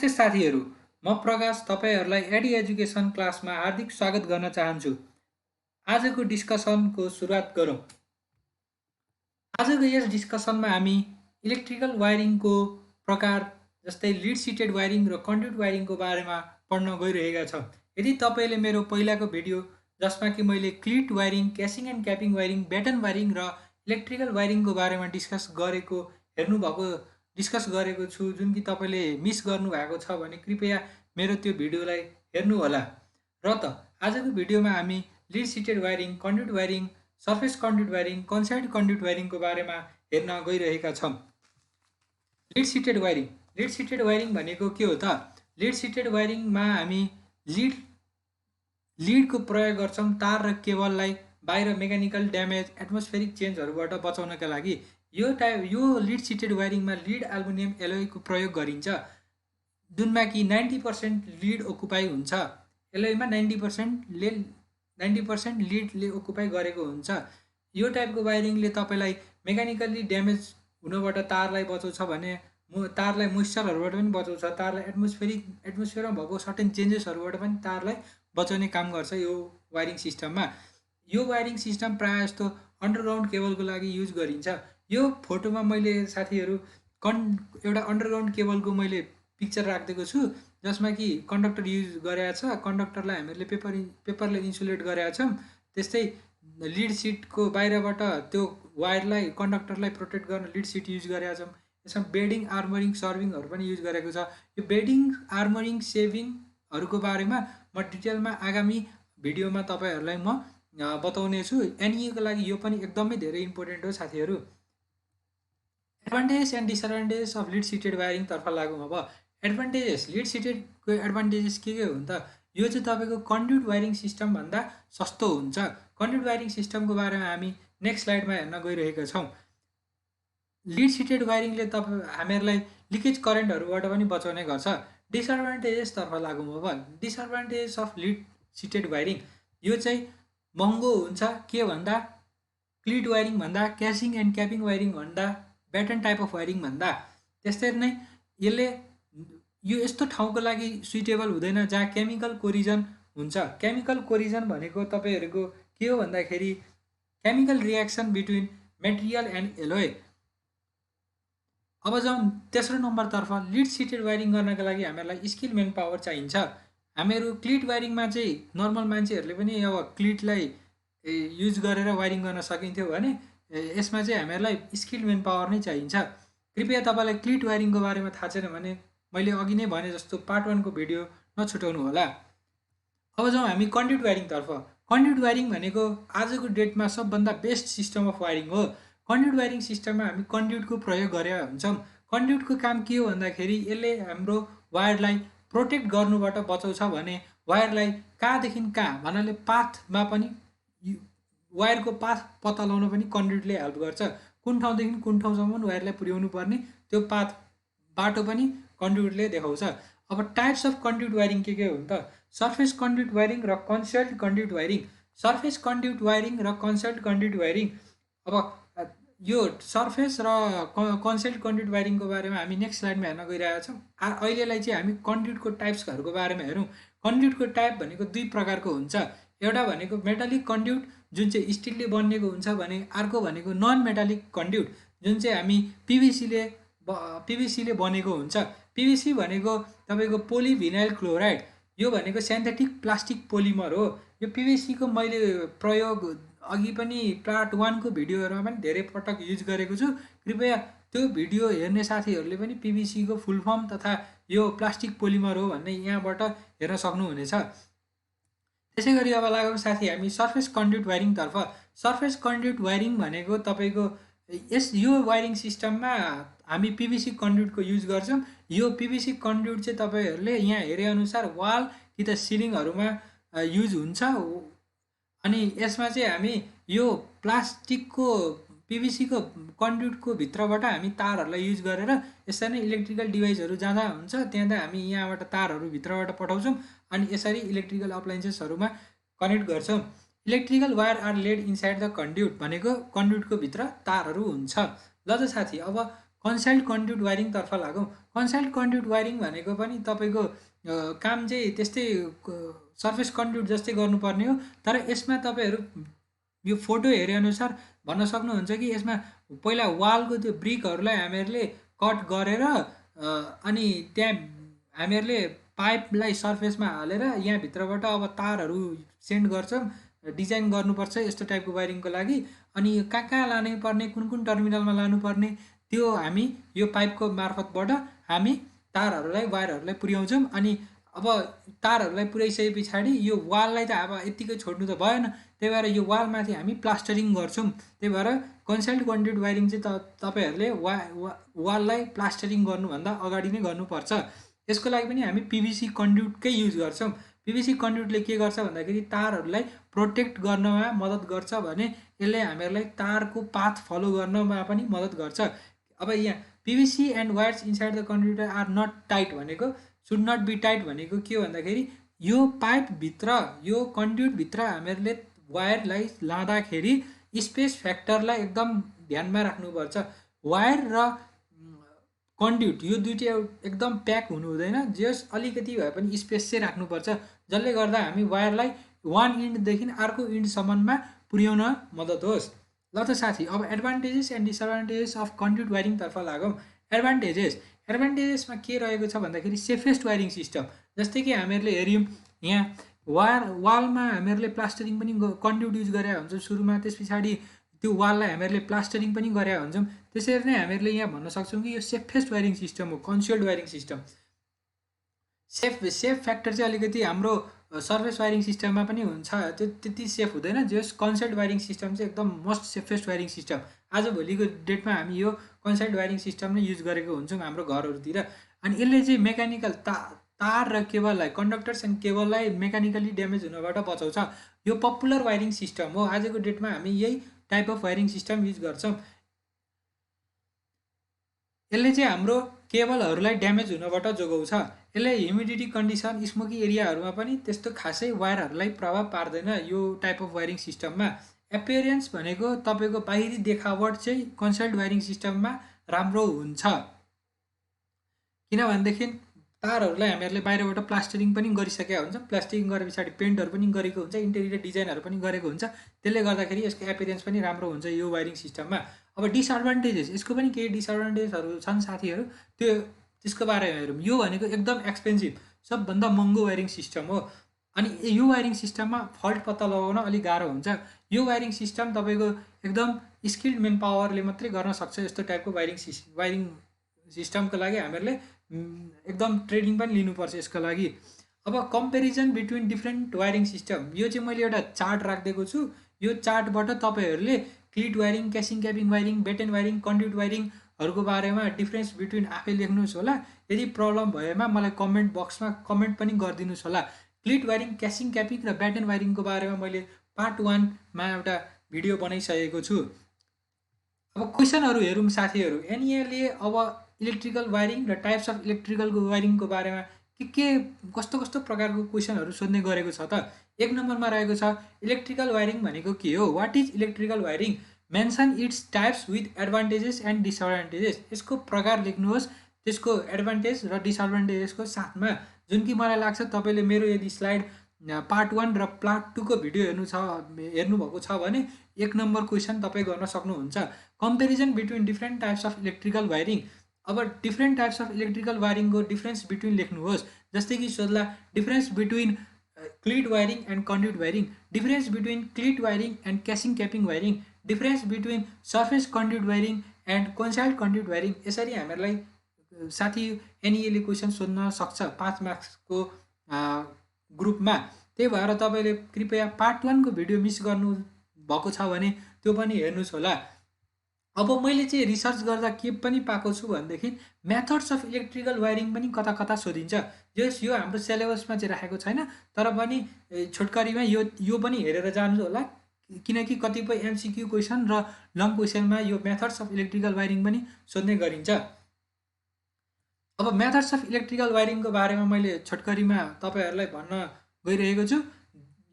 नमस्ते साथीहरू, म प्रकाश तपाईहरुलाई एडी एजुकेसन क्लासमा हार्दिक स्वागत गर्न चाहन्छु। आजको डिस्कसनको सुरुवात गरौँ। आजको यस डिस्कसनमा हामी इलेक्ट्रिकल वायरिङको प्रकार जस्तै लिड सिटेड वायरिङ र कन्ड्युट वायरिङको बारेमा पढ्न गइरहेका छौँ। यदि तपाईले मेरो पहिलाको भिडियो जसमा कि मैले cleat wiring, casing and capping wiring, batten wiring र इलेक्ट्रिकल वायरिङको बारेमा डिस्कस गरेको छु, जुन कि तपाईले मिस गर्नु भएको छ भने कृपया मेरो त्यो भिडियोलाई हेर्नु होला। र त आजको भिडियोमा हामी lead sheathed wiring, conduit wiring, surface conduit wiring, concealed conduit वायरिङको बारेमा हेर्न गइरहेका छौँ। Lead sheathed wiring. Lead sheathed wiring भनेको के हो त? लिड सिटेड वायरिङमा हामी लिडको प्रयोग गर्छौँ तार र केबललाई बाहिर मेकानिकल ड्यामेज, एटमोस्फेरिक चेन्जहरुबाट बचाउनका लागि। यो लिड सिटेड वायरिङमा लिड एल्युमिनियम एलोयको प्रयोग गरिन्छ, जुनमा कि 90% लिड ओकुपाई हुन्छ। एलोयमा 90% लिडले ओकुपाई गरेको हुन्छ। यो टाइपको वायरिङले तपाईलाई मेकानिकली ड्यामेज हुनबाट तारलाई बचाउँछ भने तारलाई मोइस्चरहरुबाट पनि बचाउँछ, तारलाई एटमोस्फियरमा भएको सर्टेन चेन्जेसहरुबाट पनि तारलाई बचाउने काम गर्छ यो वायरिङ सिस्टममा। यो वायरिङ सिस्टम प्रायः जस्तो अन्डरग्राउन्ड केबलको लागि युज गरिन्छ। यो फोटोमा मैले साथीहरु एउटा अन्डरग्राउन्ड केबलको मैले पिक्चर राख्दिएको छु, जसमा कि कन्डक्टर युज गरेको छ। कन्डक्टरलाई हामीले पेपरले इन्सुलेट गरेका छौं। त्यस्तै लिड सिटको बाहिरबाट त्यो वायरलाई, कन्डक्टरलाई प्रोटेक्ट गर्न लिड सिट युज गरेका छौं। यसमा बेडिङ, आर्मरिङ, सर्भिङहरु पनि युज गरेको छ। यो बेडिङ, आर्मरिङ, सेभिङहरुको बारेमा म डिटेलमा आगामी भिडियोमा तपाईहरुलाई म बताउने छु। एनईए को लागि यो पनि एकदमै धेरै इम्पोर्टेन्ट हो साथीहरु। Advantages and disadvantages of lead sheathed wiring तर्फ लागौँ। अब एडभान्टेजेस, लिड सिटेडको एडभान्टेजेस के हो त? यो चाहिँ तपाईको कन्ड्युट वायरिङ सिस्टम भन्दा सस्तो हुन्छ। कन्ड्युट वायरिङ सिस्टमको बारेमा हामी नेक्स्ट स्लाइडमा हेर्न गइरहेका छौं। लिड सिटेड वायरिङले हामीहरूलाई लिकेज करेन्टहरुबाट पनि बचाउने गर्छ। डिसएडभान्टेजेस तर्फ लागौँ। अब disadvantages of lead sheathed wiring, यो चाहिँ महँगो हुन्छ। के भन्दा क्लिट वायरिङ भन्दा, क्यासिङ एन्ड क्यापिङ वायरिङ भन्दा, ब्याटन टाइप अफ वायरिङ भन्दा। त्यसरी नै यो यस्तो ठाउँको लागि सुइटेबल हुँदैन जहाँ केमिकल कोरिजन हुन्छ। केमिकल कोरिजन भनेको तपाईहरुको के हो भन्दाखेरि chemical reaction between material and alloy. अब जाउँ तेस्रो नम्बर तर्फ। लिड सिटेड वायरिङ गर्नका लागि हामीलाई स्किल मेन पावर चाहिन्छ। हामीहरू क्लिट वायरिङमा चाहिँ नर्मल मान्छेहरूले पनि अब क्लिटलाई युज गरेर वायरिङ गर्न सकिन्थ्यो भने यसमा चाहिँ हामीहरूलाई स्किल मेन पावर नै चाहिन्छ। कृपया तपाईलाई क्लिट वायरिङको बारेमा थाहा छैन भने मैले अघि नै भने जस्तो पार्ट 1 को भिडियो नछुटाउनु होला। अब जाउँ हामी कन्ड्युट वायरिङ तर्फ। कन्ड्युट वायरिङ भनेको आजको डेटमा सबभन्दा बेस्ट सिस्टम अफ वायरिङ हो। कन्ड्युट वायरिङ सिस्टममा हामी कन्ड्युटको प्रयोग गरेका हुन्छौँ। कन्ड्युटको काम के हो भन्दाखेरि यसले हाम्रो वायरलाई प्रोटेक्ट गर्नुबाट बचाउँछ भने वायरलाई कहाँदेखि कहाँ भन्नाले पाथमा पनि, वायरको पाथ पत्ता लगाउन पनि कन्ड्युटले हेल्प गर्छ। कुन ठाउँदेखि कुन ठाउँसम्म वायरलाई पुर्याउनु पर्ने त्यो बाटो पनि कन्ड्युटले देखाउँछ। अब टाइप्स अफ कन्ड्युट वायरिङ के हो त? सर्फेस कन्ड्युट वायरिङ र कन्साइल्ड conduit wiring. Surface conduit wiring र कन्साइल्ड कन्ड्युट वायरिङ। अब यो सर्फेस र कन्साइल्ड कन्ड्युट वायरिङको बारेमा हामी नेक्स्ट स्लाइडमा हेर्न गइरहेका छौँ। अहिलेलाई चाहिँ हामी कन्ड्युटको टाइप्सहरुको बारेमा हेरौँ। कन्ड्युटको टाइप भनेको दुई प्रकारको हुन्छ। एउटा भनेको मेटालिक कन्ड्युट जुन चाहिँ स्टिलले बनिएको हुन्छ भने अर्को भनेको नन मेटालिक कन्ड्युट जुन चाहिँ हामी पीवीसीले बनेको हुन्छ। पीवीसी भनेको तपाईको पोलिभिनाइल क्लोराइड। यो भनेको सिन्थेटिक प्लास्टिक पोलिमर हो। यो पीवीसी को मैले प्रयोग अघि पनि पार्ट 1 को भिडियोहरुमा पनि धेरै पटक युज गरेको छु। कृपया त्यो भिडियो हेर्ने साथीहरुले पनि पीवीसी को फुल फर्म तथा यो प्लास्टिक पोलिमर हो भन्ने यहाँबाट हेर्न सक्नुहुनेछ। त्यसैगरी अब लागौँ साथी हामी सर्फेस कन्ड्युट वायरिङ तर्फ। सर्फेस कन्ड्युट वायरिङ भनेको तपाईको यो वायरिङ सिस्टममा हामी पीवीसी कन्ड्युटको युज गर्छौं। यो पीवीसी कन्ड्युट चाहिँ तपाईहरुले यहाँ हेरे अनुसार वाल कि त सिलिङहरुमा युज हुन्छ। अनि यसमा चाहिँ हामी यो प्लास्टिकको पीवीसी को कन्ड्युटको भित्रबाट हामी तारहरुलाई युज गरेर यसरी नै इलेक्ट्रिकल डिभाइसहरु जाँदा हुन्छ त्यहाँ हामी यहाँबाट तारहरु भित्रबाट पठाउँछौं अनि यसरी इलेक्ट्रिकल अप्लायन्सेसहरुमा कनेक्ट गर्छौं। Electrical wire are laid inside the conduit भनेको कन्ड्युटको भित्र तारहरु हुन्छ। ल त साथी अब कन्साइल्ड कन्ड्युट वायरिङ तर्फ लागौँ। कन्साइल्ड कन्ड्युट वायरिङ भनेको पनि तपाईँको काम चाहिँ त्यस्तै सर्फेस कन्ड्युट जस्तै गर्नुपर्ने हो, तर यसमा तपाईँहरू यो फोटो हेरेअनुसार भन्न सक्नुहुन्छ कि यसमा पहिला वालको त्यो ब्रिकहरूलाई हामीहरूले कट गरेर अनि त्यहाँ हामीहरूले पाइपलाई सर्फेसमा हालेर यहाँभित्रबाट अब तारहरू सेन्ड गर्छौँ, डिजाइन गर्नुपर्छ यस्तो टाइपको वायरिङको लागि। अनि कहाँ कहाँ लानु पर्ने, कुन कुन टर्मिनलमा लानुपर्ने, त्यो हामी यो पाइपको मार्फतबाट हामी तारहरूलाई वायरहरूलाई पुर्याउँछौँ। अनि अब तारहरूलाई पुर्याइसके पछाडि यो वाललाई त अब यत्तिकै छोड्नु त भएन, त्यही भएर यो वालमाथि हामी प्लास्टरिङ गर्छौँ। त्यही भएर कन्साइल्ड कन्ड्युट वायरिङ चाहिँ तपाईँहरूले वाललाई प्लास्टरिङ गर्नुभन्दा अगाडि नै गर्नुपर्छ। यसको लागि पनि हामी पिभिसी कन्ड्युटकै युज गर्छौँ। पिभिसी कन्ड्युटले के गर्छ भन्दाखेरि तारहरूलाई प्रोटेक्ट गर्नमा मद्दत गर्छ भने यसले हामीहरूलाई तारको पाथ फलो गर्नमा पनि मद्दत गर्छ। अब यहाँ PVC and wires inside the conductor are not tight भनेको, सुड नट बी टाइट भनेको के हो भन्दाखेरि यो पाइपभित्र, यो कन्ड्युटभित्र हामीहरूले वायरलाई लाँदाखेरि स्पेस फ्याक्टरलाई एकदम ध्यानमा राख्नुपर्छ। वायर र कन्ड्युट यो दुइटै एकदम प्याक हुनु हुँदैन, जस अलिकति भए पनि स्पेस चाहिँ राख्नुपर्छ, जसले गर्दा हामी वायरलाई वान इन्डदेखि अर्को इन्डसम्ममा पुर्याउन मद्दत होस्। ल त साथी, अब एडभान्टेजेस एन्ड डिसएडभान्टेजेस अफ कन्ड्युट वायरिङतर्फ लागौँ। एडभान्टेजेसमा के रहेको छ भन्दाखेरि सेफेस्ट वायरिङ सिस्टम। जस्तै कि हामीहरूले हेऱ्यौँ यहाँ वालमा हामीहरूले प्लास्टरिङ पनि कन्ड्युट युज गरेका हुन्छौँ सुरुमा, त्यस पछाडि त्यो वाललाई हामीहरूले प्लास्टरिङ पनि गरेका हुन्छौँ। त्यसरी नै हामीहरूले यहाँ भन्न सक्छौँ कि यो सेफेस्ट वायरिङ सिस्टम हो कन्सियल्ड वायरिङ सिस्टम। सेफ फ्याक्टर चाहिँ अलिकति हाम्रो सर्फेस वायरिङ सिस्टममा पनि हुन्छ, त्यो त्यति सेफ हुँदैन। जस कन्सियल्ड वायरिङ सिस्टम चाहिँ एकदम मोस्ट सेफेस्ट वायरिङ सिस्टम। आजभोलिको डेटमा हामी यो कन्सियल्ड वायरिङ सिस्टम नै युज गरेको हुन्छौँ हाम्रो घरहरूतिर। अनि यसले चाहिँ मेकानिकल तार र केबललाई, कन्डक्टर्स एन्ड केबललाई मेकानिकली ड्यामेज हुनबाट बचाउँछ। यो पपुलर वायरिङ सिस्टम हो। आजको डेटमा हामी यही type of wiring system use गर्छौँ। यसले चाहिँ हाम्रो केबलहरूलाई ड्यामेज हुनबाट जोगाउँछ। यसले ह्युमिडिटी कन्डिसन, स्मोकी एरियाहरूमा पनि त्यस्तो खासै वायरहरूलाई प्रभाव पार्दैन यो टाइप अफ वायरिङ सिस्टममा। एपियरेन्स भनेको तपाईँको बाहिरी देखावट चाहिँ कन्सियल्ड वायरिङ सिस्टममा राम्रो हुन्छ, किनभनेदेखि तारहरूलाई हामीहरूले बाहिरबाट प्लास्टरिङ पनि गरिसकेका हुन्छ, प्लास्टरिङ गरे पछाडि पेन्टहरू पनि गरेको हुन्छ, इन्टेरियर डिजाइनहरू पनि गरेको हुन्छ, त्यसले गर्दाखेरि यसको एपियरेन्स पनि राम्रो हुन्छ यो वायरिङ सिस्टममा। अब डिसएडभान्टेजेस, यसको पनि केही डिसएडभान्टेजहरू छन् साथीहरू, त्यसको बारेमा हेरौँ। यो भनेको एकदम एक्सपेन्सिभ, सबभन्दा महँगो वायरिङ सिस्टम हो। अनि यो वायरिङ सिस्टममा फल्ट पत्ता लगाउन अलिक गाह्रो हुन्छ। यो वायरिङ सिस्टम तपाईँको एकदम स्किल्ड मेन पावरले मात्रै गर्न सक्छ। यस्तो टाइपको वायरिङ सिस्टमको लागि हामीहरूले एकदम ट्रेनिङ पनि लिनुपर्छ यसको लागि। अब comparison between different wiring system, यो चाहिँ मैले एउटा चार्ट राखिदिएको छु। यो चार्टबाट तपाईँहरूले cleat wiring, casing capping wiring, batten wiring, conduit वायरिङहरूको बारेमा डिफ्रेन्स बिट्विन आफै लेख्नुहोस् होला। यदि प्रब्लम भएमा मलाई कमेन्ट बक्समा कमेन्ट पनि गरिदिनुहोस् होला। क्लिट वायरिङ, क्यासिङ क्यापिङ र बेटेन वायरिङको बारेमा मैले पार्ट 1मा एउटा भिडियो बनाइसकेको छु। अब क्वेसनहरू हेरौँ साथीहरू। एनईएले अब इलेक्ट्रिकल वायरिङ र टाइप्स अफ इलेक्ट्रिकलको वायरिङको बारेमा कस्तो कस्तो प्रकारको क्वेसनहरू सोध्ने गरेको छ त। 1 नम्बरमा रहेको छ इलेक्ट्रिकल वायरिङ भनेको के हो, what is electrical wiring, mention its types with advantages and disadvantages. यसको प्रकार लेख्नुहोस्, त्यसको एडभान्टेज र डिसएडभान्टेजेसको साथमा। जुन कि मलाई लाग्छ तपाईँले मेरो यदि स्लाइड पार्ट 1 र पार्ट 2 को भिडियो हेर्नुभएको छ भने 1 नम्बर क्वेसन तपाईँ गर्न सक्नुहुन्छ। Comparison between different types of electrical wiring. अब डिफ्रेन्ट टाइप्स अफ इलेक्ट्रिकल वायरिङको डिफ्रेन्स बिट्विन लेख्नुहोस्। जस्तै कि सोध्ला difference between cleat wiring and conduit wiring, difference between cleat wiring and casing capping wiring, difference between surface conduit wiring and concealed conduit wiring. यसरी हामीहरूलाई साथी एनईएले question सोध्न सक्छ 5 मार्क्सको ग्रुपमा। त्यही भएर तपाईँले कृपया पार्ट 1 को भिडियो मिस गर्नु भएको छ भने त्यो पनि हेर्नुहोस् होला। अब मैले चाहिँ रिसर्च गर्दा के पनि पाएको छु भनेदेखि मेथड्स अफ इलेक्ट्रिकल वायरिङ पनि कता कता सोधिन्छ। यो हाम्रो सिलेबसमा चाहिँ राखेको छैन, तर पनि छोटकरीमा यो पनि हेरेर जानुहोस् होला, किनकि कतिपय एमसिक्यू क्वेसन र लङ क्वेसनमा यो मेथड्स अफ इलेक्ट्रिकल वायरिङ पनि सोध्ने गरिन्छ। अब मेथड्स अफ इलेक्ट्रिकल वायरिङको बारेमा मैले छोटकरीमा तपाईँहरूलाई भन्न गइरहेको छु।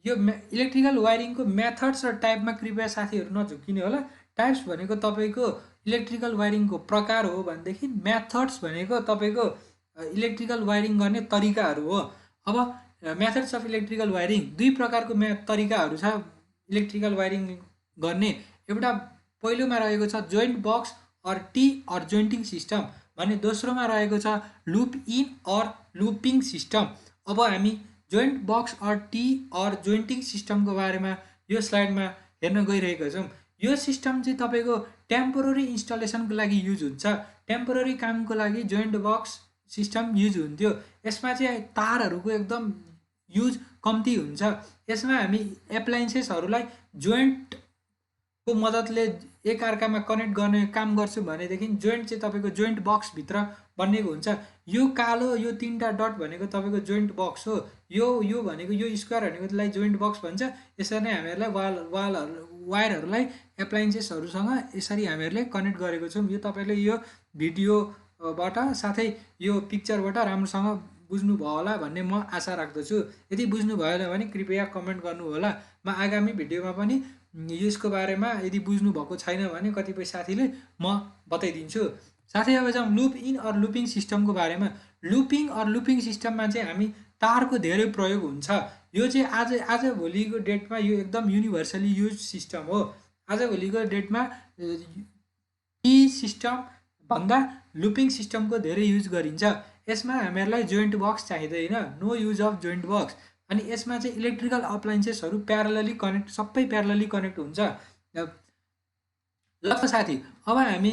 यो इलेक्ट्रिकल वायरिङको मेथड्स र टाइपमा कृपया साथीहरू नझुक्किने होला। टाइप्स भनेको तपाईँको इलेक्ट्रिकल वायरिङको प्रकार हो भनेदेखि मेथड्स भनेको तपाईँको इलेक्ट्रिकल वायरिङ गर्ने तरिकाहरू हो। अब मेथड्स अफ इलेक्ट्रिकल वायरिङ दुई प्रकारको तरिकाहरू छ इलेक्ट्रिकल वायरिङ गर्ने। एउटा पहिलोमा रहेको छ joint box or T or jointing system भने दोस्रोमा रहेको छ loop in or looping system. अब हामी joint box or T or jointing सिस्टमको बारेमा यो स्लाइडमा हेर्न गइरहेका छौँ। यो सिस्टम चाहिँ तपाईँको टेम्पोररी इन्स्टलेसनको लागि युज हुन्छ। टेम्पोररी कामको लागि जोइन्ट बक्स सिस्टम युज हुन्थ्यो। यसमा चाहिँ तारहरूको एकदम युज कम्ती हुन्छ। यसमा हामी एप्लायन्सेसहरूलाई जोइन्टको मद्दतले एकअर्कामा कनेक्ट गर्ने काम गर्छु भनेदेखि जोइन्ट चाहिँ तपाईँको जोइन्ट बक्सभित्र बनिएको हुन्छ। यो कालो यो तीनटा डट भनेको तपाईँको जोइन्ट बक्स हो। यो भनेको यो स्क्वायर भनेको त्यसलाई जोइन्ट बक्स भन्छ। यसरी नै हामीहरूलाई वायरहरूलाई एप्लायन्सेसहरूसँग यसरी हामीहरूले कनेक्ट गरेको छौँ। यो तपाईँले यो भिडियोबाट साथै यो पिक्चरबाट राम्रोसँग बुझ्नुभयो होला भन्ने म आशा राख्दछु। यदि बुझ्नु भएन भने कृपया कमेन्ट गर्नु होला। म आगामी भिडियोमा पनि यसको बारेमा यदि बुझ्नु भएको छैन भने कतिपय साथीले म बताइदिन्छु। साथै अब जाउँ लुप इन अर लुपिङ सिस्टमको बारेमा। लुपिङ अर लुपिङ सिस्टममा चाहिँ हामी तारको धेरै प्रयोग हुन्छ। यो चाहिँ आजभोलिको डेटमा यो एकदम युनिभर्सली युज सिस्टम हो। आजभोलिको डेटमा टी सिस्टम भन्दा लुपिङ सिस्टमको धेरै युज गरिन्छ। यसमा हामीहरूलाई जोइन्ट बक्स चाहिँदैन, no use of joint box. अनि यसमा चाहिँ इलेक्ट्रिकल अप्लायन्सेसहरू प्यारलली कनेक्ट सबै प्यारलली कनेक्ट हुन्छ। ल साथी अब हामी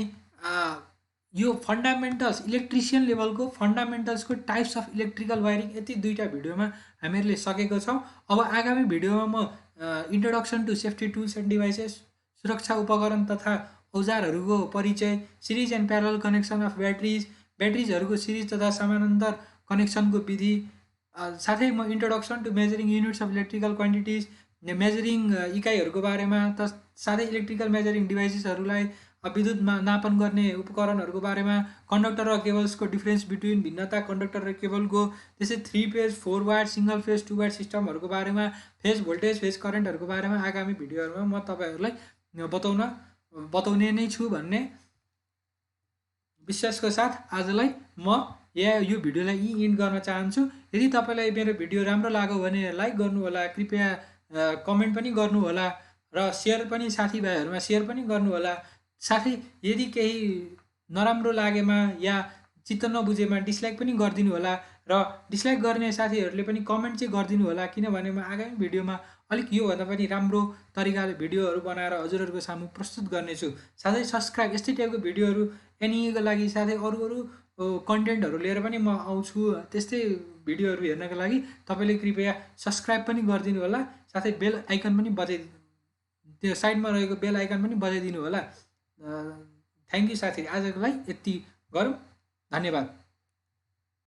यो फन्डामेन्टल्स इलेक्ट्रिसियन लेभलको फन्डामेन्टल्सको टाइप्स अफ इलेक्ट्रिकल वायरिङ यति दुईवटा भिडियोमा हामीहरूले सकेको छौँ। अब आगामी भिडियोमा म introduction to safety tools and devices, सुरक्षा उपकरण तथा औजारहरूको परिचय, series and parallel connection of ब्याट्रिजहरूको सिरिज तथा समानान्तर कनेक्सनको विधि, साथै म introduction to measuring units of electrical quantities, measuring इकाइहरूको बारेमा, साथै इलेक्ट्रिकल मेजरिङ डिभाइसेसहरूलाई विद्युत नापन गर्ने उपकरणहरूको बारेमा, कन्डक्टर र केबल्सको डिफरेन्स बिट्विन भिन्नता कन्डक्टर र केबलको, त्यसै 3 phase 4 wire single phase 2 wire सिस्टमहरूको बारेमा, फेज भोल्टेज फेज करेन्टहरूको बारेमा आगामी भिडियोहरूमा म तपाईँहरूलाई बताउने नै छु भन्ने विश्वासको साथ आजलाई म यो भिडियोलाई इन्ड गर्न चाहन्छु। यदि तपाईँलाई मेरो भिडियो राम्रो लाग्यो भने लाइक गर्नुहोला, कृपया कमेन्ट पनि गर्नुहोला र सेयर पनि साथीभाइहरूमा सेयर पनि गर्नुहोला। साथै यदि केही नराम्रो लागेमा या चित्त नबुझेमा डिसलाइक पनि गरिदिनु होला र डिसलाइक गर्ने साथीहरूले पनि कमेन्ट चाहिँ गरिदिनु होला, किनभने म आगामी भिडियोमा अलिक योभन्दा पनि राम्रो तरिकाले भिडियोहरू बनाएर हजुरहरूको सामु प्रस्तुत गर्नेछु। साथै सब्सक्राइब यस्तै टाइपको भिडियोहरू एनिएको लागि साथै अरू कन्टेन्टहरू लिएर पनि म आउँछु। त्यस्तै भिडियोहरू हेर्नको लागि तपाईँले कृपया सब्सक्राइब पनि गरिदिनु होला, साथै बेल आइकन पनि त्यो साइडमा रहेको बेल आइकन पनि बजाइदिनु होला। थ्याङ्क यू साथी, आजको लागि यति गरौँ। धन्यवाद।